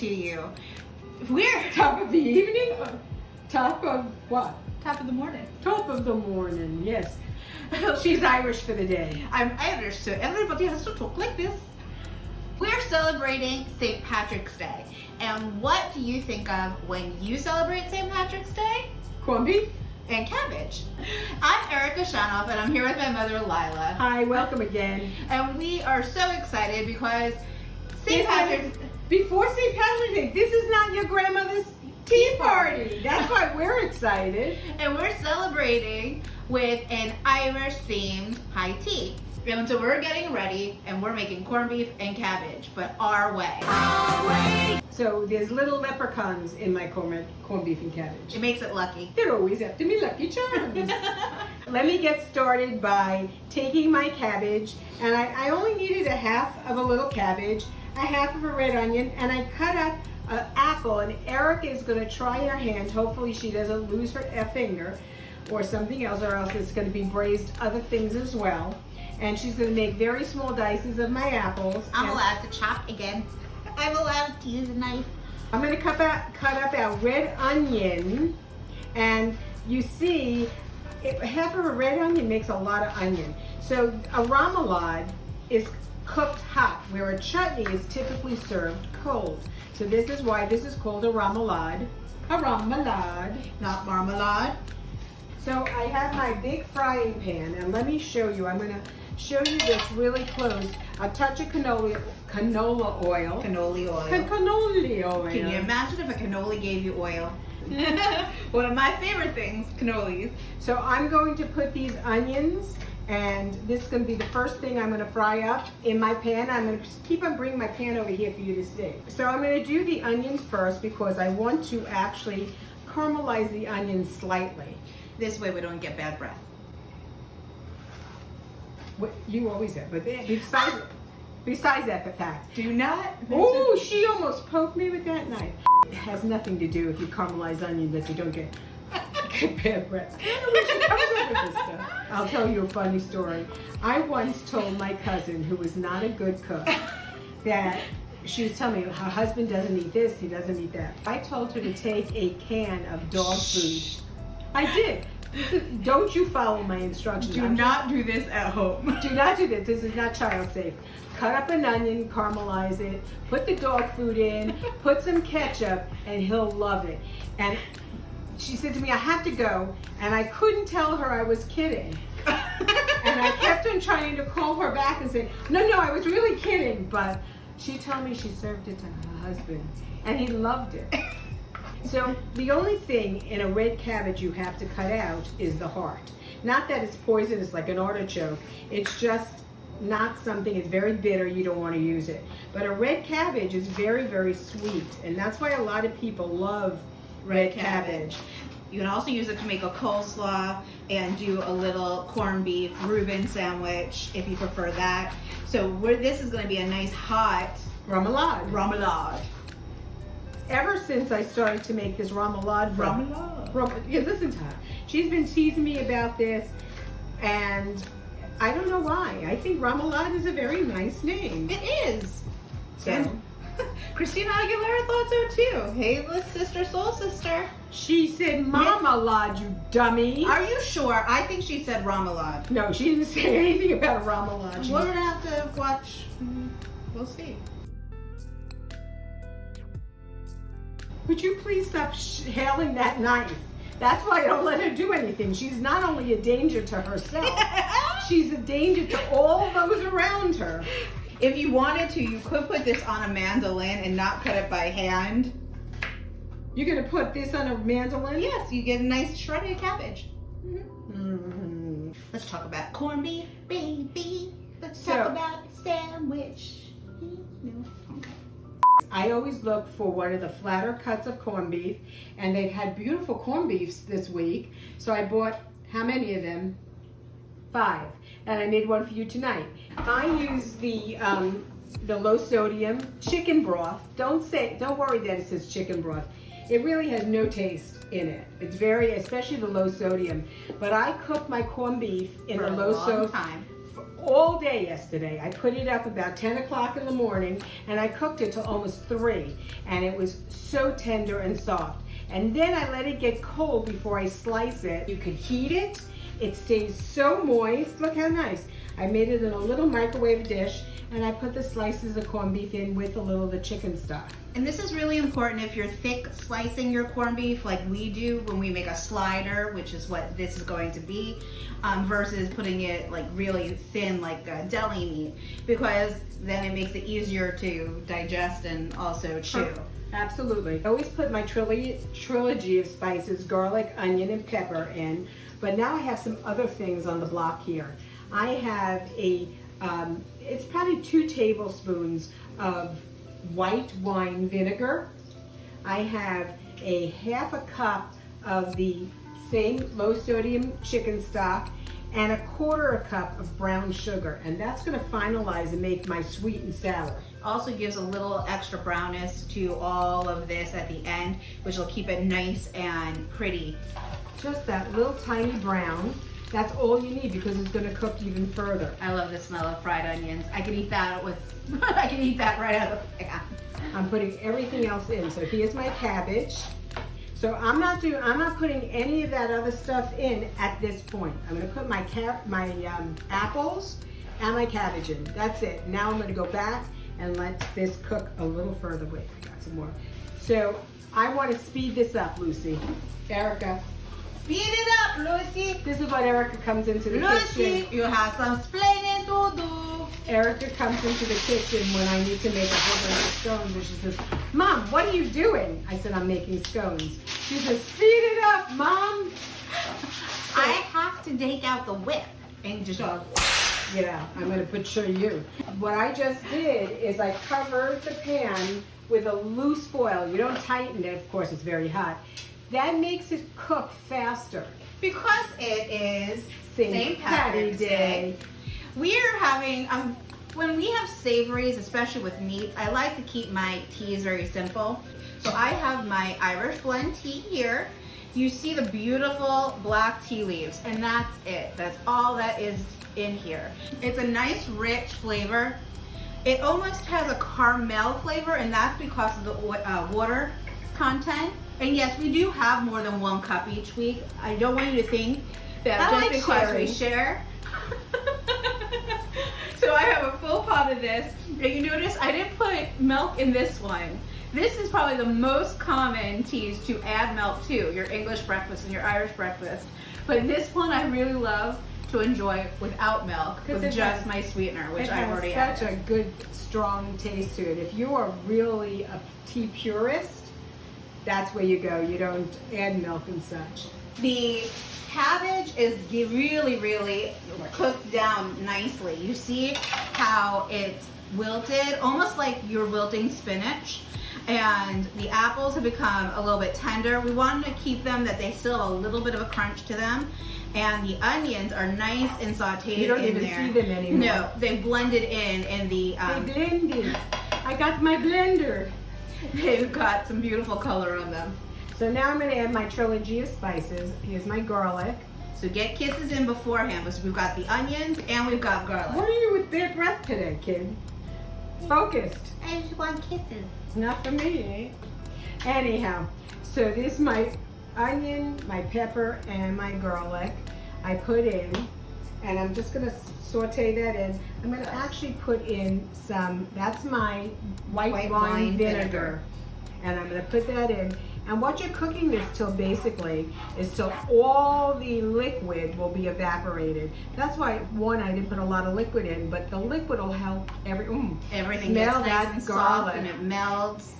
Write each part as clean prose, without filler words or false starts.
to you. We're Top of the evening? Top of what? top of the morning. Top of the morning, yes. She's Irish for the day. I'm Irish, so everybody has to talk like this. We're celebrating St. Patrick's Day. And what do you think of when you celebrate St. Patrick's Day? Corned beef? And cabbage. I'm Erika Shanoff, and I'm here with my mother, Lila. Hi, welcome again. And we are so excited because St. Patrick's... Before St. Patrick's Day, this is not your grandmother's tea party. That's why we're excited. And we're celebrating with an Irish-themed high tea. And so we're getting ready, and we're making corned beef and cabbage, but our way. Our way! So there's little leprechauns in my corned beef and cabbage. It makes it lucky. They're always after me, Lucky Charms. Let me get started by taking my cabbage, and I only needed a half of a little cabbage, a half of a red onion, and I cut up an apple, and Erika is going to try her hand. Hopefully she doesn't lose her finger or something else, or else it's going to be braised other things as well. And she's going to make very small dices of my apples. I'm allowed to chop again. I'm allowed to use a knife. I'm going to cut up our red onion, and you see, half of a red onion makes a lot of onion. So a remoulade is cooked hot, where a chutney is typically served cold. So this is why this is called a remoulade. A remoulade. Not marmalade. So I have my big frying pan, and let me show you. I'm going to show you this really close. A touch of canola oil. Cannoli oil. Cannoli oil. Can you imagine if a cannoli gave you oil? One of my favorite things, cannolis. So I'm going to put these onions, and this is going to be the first thing I'm going to fry up in my pan. I'm going to keep on bringing my pan over here for you to see. So I'm going to do the onions first because I want to actually caramelize the onions slightly. This way we don't get bad breath. What, you always have, but besides that fact. Do not. Oh, she almost poked me with that knife. It has nothing to do if you caramelize onion that you don't get bad breath. I don't know where she comes up with this stuff. I'll tell you a funny story. I once told my cousin, who was not a good cook, that she was telling me her husband doesn't eat this, he doesn't eat that. I told her to take a can of dog food. I did. Don't you follow my instructions. Do not do this at home. Do not do this. This is not child safe. Cut up an onion, caramelize it, put the dog food in, put some ketchup, and he'll love it. And she said to me, I have to go. And I couldn't tell her I was kidding. And I kept on trying to call her back and say, no, I was really kidding. But she told me she served it to her husband, and he loved it. So the only thing in a red cabbage you have to cut out is the heart. Not that it's poisonous like an artichoke. It's just not something, it's very bitter, you don't want to use it. But a red cabbage is very, very sweet. And that's why a lot of people love red cabbage. You can also use it to make a coleslaw and do a little corned beef Reuben sandwich if you prefer that. So this is going to be a nice hot remoulade. Ever since I started to make this remoulade, yeah, listen to her. She's been teasing me about this, and I don't know why. I think remoulade is a very nice name. It is. So, and Christina Aguilera thought so too. Hey, sister, soul sister. She said marmalade, you dummy. Are you sure? I think she said remoulade. No, she didn't say anything about a remoulade. We're gonna have to watch. We'll see. Would you please stop hailing that knife? That's why I don't let her do anything. She's not only a danger to herself, she's a danger to all those around her. If you wanted to, you could put this on a mandolin and not cut it by hand. You're gonna put this on a mandolin? Yes, you get a nice shredded cabbage. Mm-hmm. Let's talk about corned beef, baby. Let's talk about the sandwich. Okay. I always look for one of the flatter cuts of corned beef, and they've had beautiful corned beefs this week. So I bought, how many of them? 5. And I made one for you tonight. I use the low sodium chicken broth. Don't worry that it says chicken broth. It really has no taste in it. It's very, especially the low sodium. But I cook my corned beef in the low sodium all day yesterday. I put it up about 10 o'clock in the morning and I cooked it till almost 3, and it was so tender and soft. And then I let it get cold before I slice it. You could heat it. It stays so moist. Look how nice. I made it in a little microwave dish, and I put the slices of corned beef in with a little of the chicken stock. And this is really important if you're thick slicing your corned beef like we do when we make a slider, which is what this is going to be, versus putting it like really thin like deli meat, because then it makes it easier to digest and also chew. Absolutely. I always put my trilogy of spices, garlic, onion, and pepper in, but now I have some other things on the block here. I have it's probably 2 tablespoons of white wine vinegar. I have a half a cup of the same low sodium chicken stock and a 1/4 cup of brown sugar, and that's going to finalize and make my sweet and sour. Also gives a little extra brownness to all of this at the end, which will keep it nice and pretty. Just that little tiny brown. That's all you need because it's going to cook even further. I love the smell of fried onions. I can eat that with, I can eat that right out of the pan. I'm putting everything else in. So here's my cabbage. So I'm not putting any of that other stuff in at this point. I'm going to put my apples and my cabbage in. That's it. Now I'm going to go back and let this cook a little further. Wait, I got some more. So I want to speed this up, Lucy. Erica. Speed it up, Lucy. This is what Erica comes into the Lucy, kitchen. you have some explaining to do. Erica comes into the kitchen when I need to make a whole bunch of scones, and she says, "Mom, what are you doing?" I said, "I'm making scones." She says, "Speed it up, Mom." I have to take out the whip and just go. Yeah, I'm going to show you. What I just did is I covered the pan with a loose foil. You don't tighten it. Of course, it's very hot. That makes it cook faster. Because it is St. Patty's Day. We are having, when we have savories, especially with meats, I like to keep my teas very simple. So I have my Irish blend tea here. You see the beautiful black tea leaves, and that's it. That's all that is in here. It's a nice rich flavor. It almost has a caramel flavor, and that's because of the water content. And yes, we do have more than 1 cup each week. I don't want you to think that just because we share. So I have a full pot of this. And you notice I didn't put milk in this one. This is probably the most common teas to add milk to, your English breakfast and your Irish breakfast. But this one I really love to enjoy without milk, with just my sweetener, which I've already added. It has such a good, strong taste to it. If you are really a tea purist, that's where you go. You don't add milk and such. The cabbage is really, really cooked down nicely. You see how it's wilted, almost like you're wilting spinach. And the apples have become a little bit tender. We wanted to keep them that they still have a little bit of a crunch to them. And the onions are nice and sauteed in there. You don't even see them anymore. No, they blended in the... They blended. I got my blender. They've got some beautiful color on them. So now I'm going to add my trilogy of spices. Here's my garlic. So get kisses in beforehand, because we've got the onions and we've got garlic. What are you with bad breath today, kid? Focused. I just want kisses. Not for me, eh? Anyhow, so this is my onion, my pepper, and my garlic I put in. And I'm just going to saute that in. I'm going to actually put in some, that's my white wine vinegar. And I'm going to put that in. And what you're cooking this till basically is till all the liquid will be evaporated. That's why, one, I didn't put a lot of liquid in, but the liquid will help everything gets nice and and soft garlic. and it melts.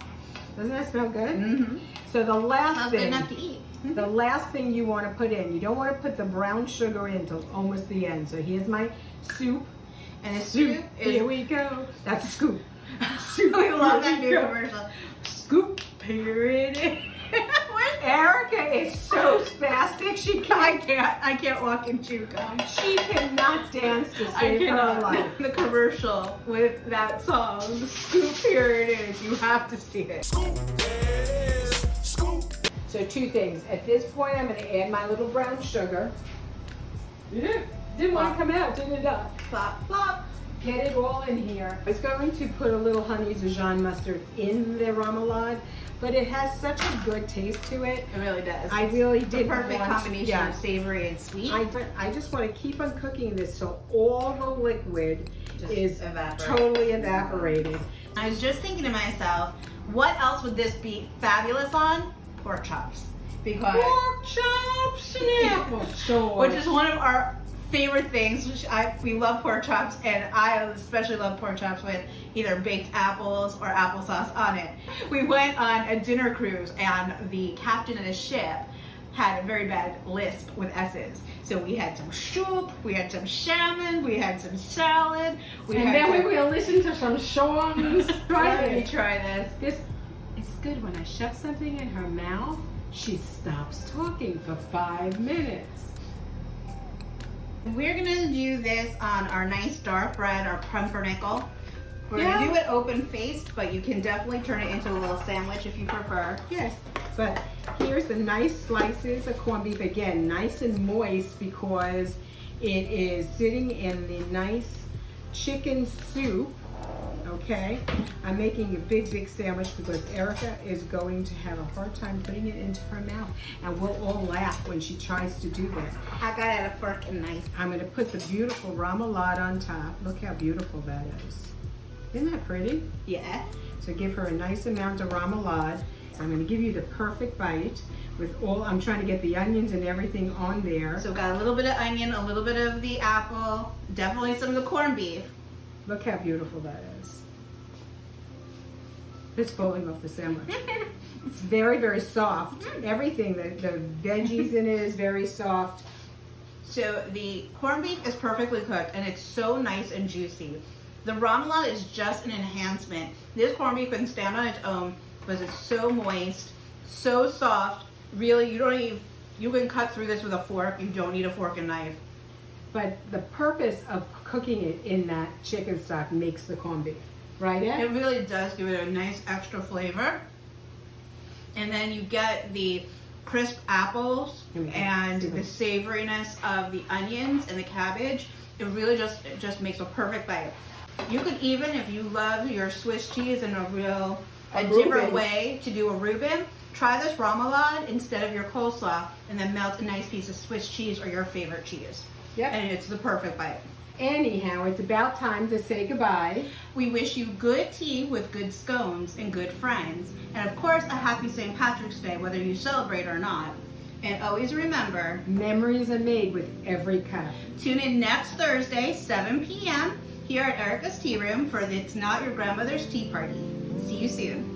Doesn't that smell good? Mm-hmm. So the last Sounds thing, good enough to eat. the last thing you want to put in, you don't want to put the brown sugar in till almost the end. So here's my soup. And the soup is... Here we go. That's a scoop. Soup. We love that new commercial. Scoop. Period. Erica is so spastic. I can't walk and chew gum. She cannot dance to save her life. The commercial with that song, Scoop, here it is. You have to see it. So 2 things. At this point, I'm going to add my little brown sugar. Didn't want to come out, did it? Plop, plop. Get it all in here. I was going to put a little honey Dijon mustard in the remoulade, but it has such a good taste to it. It really does. I really It's did the perfect want, combination yeah. of savory and sweet. I just want to keep on cooking this till all the liquid Just is evaporate. totally evaporated. I was just thinking to myself, what else would this be fabulous on? Pork chops. Because Pork chops and apple sauce. which is one of our favorite things. We love pork chops, and I especially love pork chops with either baked apples or applesauce on it. We went on a dinner cruise, and the captain of the ship had a very bad lisp with S's. So we had some soup, we had some salmon, we had some salad. And then we will listen to some songs. Let me try this. It's good when I shove something in her mouth, she stops talking for 5 minutes. We're gonna do this on our nice dark bread, our pumpernickel. We're Yeah. gonna do it open faced, but you can definitely turn it into a little sandwich if you prefer. Yes, but here's the nice slices of corned beef. Again, nice and moist because it is sitting in the nice chicken soup. Okay, I'm making a big sandwich because Erika is going to have a hard time putting it into her mouth, and we'll all laugh when she tries to do that. I got it a fork and knife. I'm going to put the beautiful remoulade on top. Look how beautiful that is. Isn't that pretty? Yeah. So give her a nice amount of remoulade. So I'm going to give you the perfect bite with all, I'm trying to get the onions and everything on there. So got a little bit of onion, a little bit of the apple, definitely some of the corned beef. Look how beautiful that is. It's falling off the sandwich. It's very soft. Everything, the veggies in it is very soft. So the corned beef is perfectly cooked, and it's so nice and juicy. The remoulade is just an enhancement. This corned beef can stand on its own because it's so moist, so soft. Really, you can cut through this with a fork. You don't need a fork and knife. But the purpose of cooking it in that chicken stock makes the corned beef. Right, Ed? It really does give it a nice extra flavor. And then you get the crisp apples and the savoriness of the onions and the cabbage. It really just makes a perfect bite. You could even, if you love your Swiss cheese in a different Reuben. way to do a Reuben, try this remoulade instead of your coleslaw, and then melt a nice piece of Swiss cheese or your favorite cheese. Yep. And it's the perfect bite. Anyhow, it's about time to say goodbye. We wish you good tea with good scones and good friends. And of course, a happy St. Patrick's Day, whether you celebrate or not. And always remember, Memories are made with every cup. tune in next Thursday, 7 p.m. here at Erika's Tea Room for the It's Not Your Grandmother's Tea Party. See you soon.